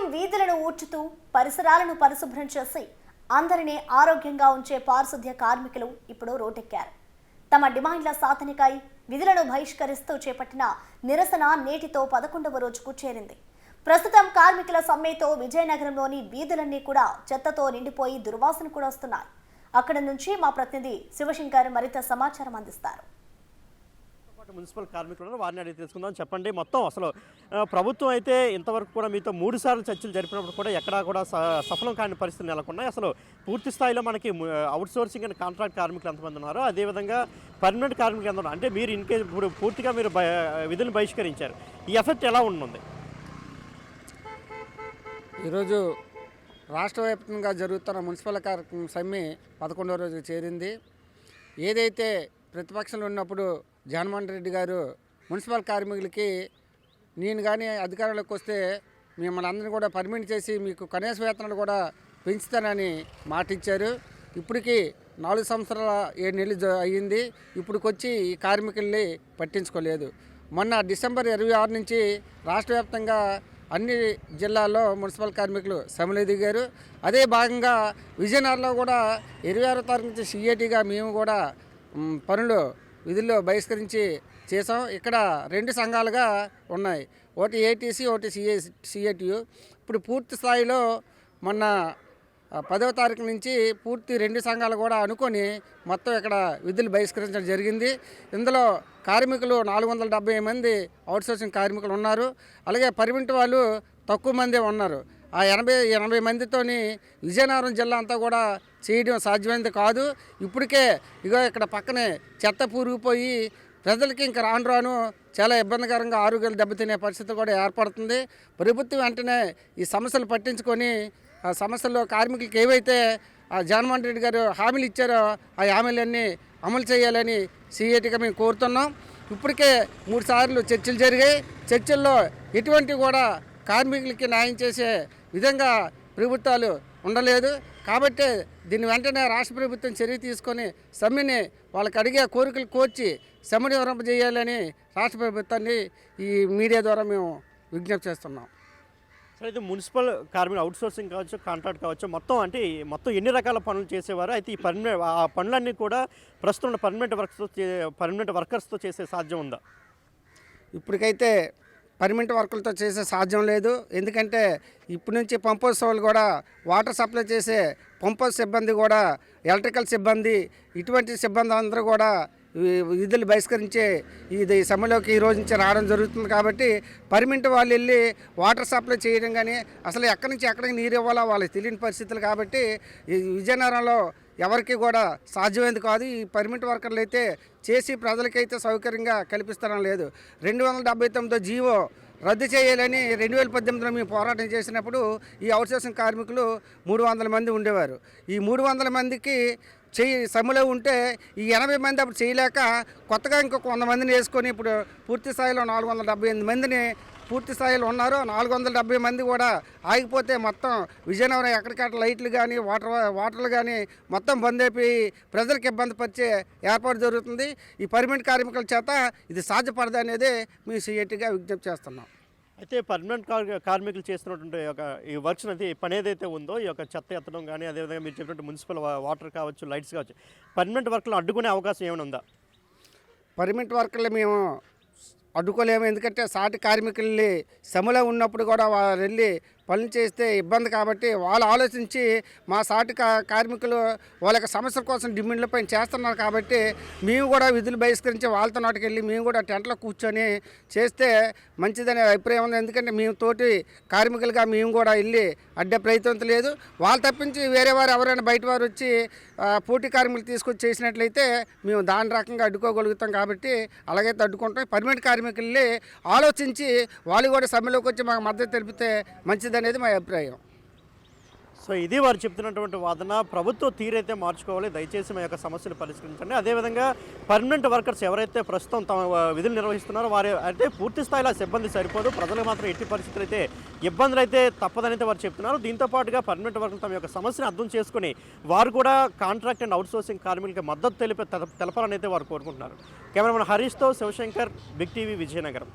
నిత్యం వీధులను ఊడ్చుతూ పరిసరాలను పరిశుభ్రం చేసి అందరినీ ఆరోగ్యంగా ఉంచే పారిశుద్ధ్య కార్మికులు ఇప్పుడు రోడ్డెక్కారు. తమ డిమాండ్ల సాధనకై విధులను బహిష్కరిస్తూ చేపట్టిన నిరసన నేటితో 11వ రోజుకు చేరింది. ప్రస్తుతం కార్మికుల సమ్మెతో విజయనగరంలోని వీధులన్నీ కూడా చెత్తతో నిండిపోయి దుర్వాసన కూడా వస్తున్నాయి. అక్కడ నుంచి మా ప్రతినిధి శివశంకర్ మరింత సమాచారం అందిస్తారు. మున్సిపల్ కార్మికులను వారిని అడిగి తెలుసుకుందాం. చెప్పండి, మొత్తం అసలు ప్రభుత్వం అయితే ఇంతవరకు కూడా మీతో 3 సార్లు చర్చలు జరిపినప్పుడు కూడా ఎక్కడా కూడా సఫలం కాని పరిస్థితులు నెలకొన్నాయి. అసలు పూర్తి స్థాయిలో మనకి అవుట్ సోర్సింగ్ అండ్ కాంట్రాక్ట్ కార్మికులు ఎంతమంది ఉన్నారు, అదేవిధంగా పర్మనెంట్ కార్మికులు ఎంత ఉన్నారు, అంటే మీరు ఇన్కేస్ ఇప్పుడు పూర్తిగా మీరు విధులను బహిష్కరించారు, ఈ ఎఫెక్ట్ ఎలా ఉంటుంది? ఈరోజు రాష్ట్ర వ్యాప్తంగా జరుగుతున్న మున్సిపల్ కార్యక్రమం సమ్మె 11వ రోజు చేరింది. ఏదైతే ప్రతిపక్షంలో ఉన్నప్పుడు జగన్మోహన్ రెడ్డి గారు మున్సిపల్ కార్మికులకి నేను కానీ అధికారంలోకి వస్తే మిమ్మల్ని అందరినీ కూడా పర్మిట్ చేసి మీకు కనీస వేతనాలు కూడా పెంచుతానని మాట ఇచ్చారు. ఇప్పటికీ 4 సంవత్సరాల 7 నెలలు అయ్యింది. ఇప్పటికొచ్చి ఈ కార్మికుల్ని పట్టించుకోలేదు. మొన్న డిసెంబర్ 26 నుంచి రాష్ట్ర వ్యాప్తంగా అన్ని జిల్లాల్లో మున్సిపల్ కార్మికులు సమ్మెలో దిగారు. అదే భాగంగా విజయనగరంలో కూడా 26వ తారీఖు నుంచి సిఐటిగా మేము కూడా పనులు విధుల్లో బహిష్కరించి చేసాం. ఇక్కడ 2 సంఘాలుగా ఉన్నాయి, ఒకటి ఏటీసీ, ఒకటి సిఐటియు. ఇప్పుడు పూర్తి స్థాయిలో మొన్న 10వ తారీఖు నుంచి పూర్తి 2 సంఘాలు కూడా అనుకొని మొత్తం ఇక్కడ విధులు బహిష్కరించడం జరిగింది. ఇందులో కార్మికులు 470 మంది అవుట్సోర్సింగ్ కార్మికులు ఉన్నారు. అలాగే పర్మనెంట్ వాళ్ళు తక్కువ మందే ఉన్నారు. ఆ 80 మందితోని విజయనగరం జిల్లా అంతా కూడా చేయడం సాధ్యమైనది కాదు. ఇప్పటికే ఇగో ఇక్కడ పక్కనే చెత్త పూరిగిపోయి ప్రజలకి ఇంకా రాను రాను చాలా ఇబ్బందికరంగా ఆరోగ్యాలు దెబ్బతినే పరిస్థితి కూడా ఏర్పడుతుంది. ప్రభుత్వం వెంటనే ఈ సమస్యలు పట్టించుకొని ఆ సమస్యల్లో కార్మికులకి ఏవైతే జగన్మోహన్ రెడ్డి గారు హామీలు ఇచ్చారో ఆ హామీలన్నీ అమలు చేయాలని సిఐటిగా మేము కోరుతున్నాం. ఇప్పటికే 3 సార్లు చర్చలు జరిగాయి. చర్చల్లో ఎటువంటి కూడా కార్మికులకి న్యాయం చేసే విధంగా ప్రభుత్వాలు ఉండలేదు. కాబట్టి దీన్ని వెంటనే రాష్ట్ర ప్రభుత్వం చర్య తీసుకొని సమ్మెని వాళ్ళకి అడిగే కోరికలు కోర్చి సమ్మెని వివరింపజేయాలని రాష్ట్ర ప్రభుత్వాన్ని ఈ మీడియా ద్వారా మేము విజ్ఞప్తి చేస్తున్నాం. సరే, అయితే మున్సిపల్ కార్మికులు అవుట్సోర్సింగ్ కావచ్చు, కాంట్రాక్ట్ కావచ్చు, మొత్తం ఎన్ని రకాల పనులు చేసేవారు? అయితే ఈ ఆ పనులన్నీ కూడా ప్రస్తుతం పర్మనెంట్ వర్కర్స్తో చేసే సాధ్యం ఉందా? ఇప్పటికైతే పర్మనెంట్ వర్కులతో చేసే సాధ్యం లేదు. ఎందుకంటే ఇప్పటి నుంచి పంపర్స్ వాళ్ళు కూడా వాటర్ సప్లై చేసే పంపర్ సిబ్బంది కూడా, ఎలక్ట్రికల్ సిబ్బంది, ఇటువంటి సిబ్బంది అందరూ కూడా విధులు బహిష్కరించే ఇది సమ్మెలోకి ఈ రోజు నుంచి రావడం జరుగుతుంది. కాబట్టి పర్మనెంట్ వాళ్ళు వెళ్ళి వాటర్ సప్లై చేయడం కానీ అసలు ఎక్కడి నుంచి ఎక్కడికి నీరు ఇవ్వాలో వాళ్ళకి తెలియని పరిస్థితులు. కాబట్టి ఈ విజయనగరంలో ఎవరికి కూడా సాధ్యమైంది కాదు. ఈ పర్మనెంట్ వర్కర్లు అయితే చేసి ప్రజలకైతే సౌకర్యంగా కల్పిస్తడం లేదు. 279 జీవో రద్దు చేయాలని 2018లో మేము పోరాటం చేసినప్పుడు ఈ అవుట్సోర్సింగ్ కార్మికులు 300 మంది ఉండేవారు. ఈ 300 మందికి సమ్మెలో ఉంటే ఈ 80 మంది అప్పుడు చేయలేక కొత్తగా ఇంకొక 100 మందిని వేసుకొని ఇప్పుడు పూర్తి స్థాయిలో 478 మందిని పూర్తి స్థాయిలో ఉన్నారు. 470 మంది కూడా ఆగిపోతే మొత్తం విజయనగరం ఎక్కడికక్కడ లైట్లు కానీ వాటర్లు కానీ మొత్తం బంద్ అయిపోయి ప్రజలకు ఇబ్బంది పరిచే ఏర్పాటు జరుగుతుంది. ఈ పర్మనెంట్ కార్మికుల చేత ఇది సాధ్యపడదు అనేది మేము సిఐటిగా విజ్ఞప్తి చేస్తున్నాం. అయితే పర్మనెంట్ కార్మికులు చేస్తున్నటువంటి ఈ వర్క్స్ అనేది పని ఏదైతే ఉందో, ఈ యొక్క చెత్త ఎత్తడం కానీ, అదేవిధంగా మీరు చెప్పినట్టు మున్సిపల్ వాటర్ కావచ్చు, లైట్స్ కావచ్చు, పర్మనెంట్ వర్క్లు అడ్డుకునే అవకాశం ఏమైనా ఉందా? పర్మనెంట్ వర్కర్లు మేము అడ్డుకోలేము. ఎందుకంటే సాటి కార్మికుల్ని సమ్మెలో ఉన్నప్పుడు కూడా వాళ్ళు వెళ్ళి పనులు చేస్తే ఇబ్బంది. కాబట్టి వాళ్ళు ఆలోచించి మా సాటి కార్మికులు వాళ్ళ యొక్క సమస్యల కోసం డిమాండ్లపై చేస్తున్నారు. కాబట్టి మేము కూడా విధులు బహిష్కరించి వాళ్ళతో నాటికి వెళ్ళి మేము కూడా టెంట్లో కూర్చొని చేస్తే మంచిదనే అభిప్రాయం ఉంది. ఎందుకంటే మేము తోటి కార్మికులుగా మేము కూడా వెళ్ళి అడ్డే ప్రయత్నం లేదు. వాళ్ళు తప్పించి వేరే వారు ఎవరైనా బయట వారు వచ్చి పోటీ కార్మికులు తీసుకొచ్చి చేసినట్లయితే మేము దాని రకంగా అడ్డుకోగలుగుతాం. కాబట్టి అలాగైతే అడ్డుకుంటాం. పర్మనెంట్ కార్మికుల్ని ఆలోచించి వాళ్ళు కూడా సమ్మెలోకి వచ్చి మాకు మద్దతు తెలిపితే మంచిదని అనేది మా అభిప్రాయం. సో ఇది వారు చెప్తున్నటువంటి వాదన. ప్రభుత్వ తీరైతే మార్చుకోవాలి, దయచేసి మా యొక్క సమస్యలు పరిష్కరించండి. అదేవిధంగా పర్మనెంట్ వర్కర్స్ ఎవరైతే ప్రస్తుతం తమ విధులు నిర్వహిస్తున్నారో వారు అయితే పూర్తి స్థాయిలో సిబ్బంది సరిపోదు, ప్రజలకు మాత్రం ఎట్టి పరిస్థితులు అయితే ఇబ్బందులు అయితే తప్పదనైతే వారు చెప్తున్నారు. దీంతో పాటుగా పర్మనెంట్ వర్కర్లు తమ యొక్క సమస్యను అర్థం చేసుకుని వారు కూడా కాంట్రాక్ట్ అండ్ అవుట్సోర్సింగ్ కార్మికులకి మద్దతు తెలపాలని అయితే వారు కోరుకుంటున్నారు. కెమెరామెన్ హరీష్తో శివశంకర్, బిగ్ టీవీ, విజయనగరం.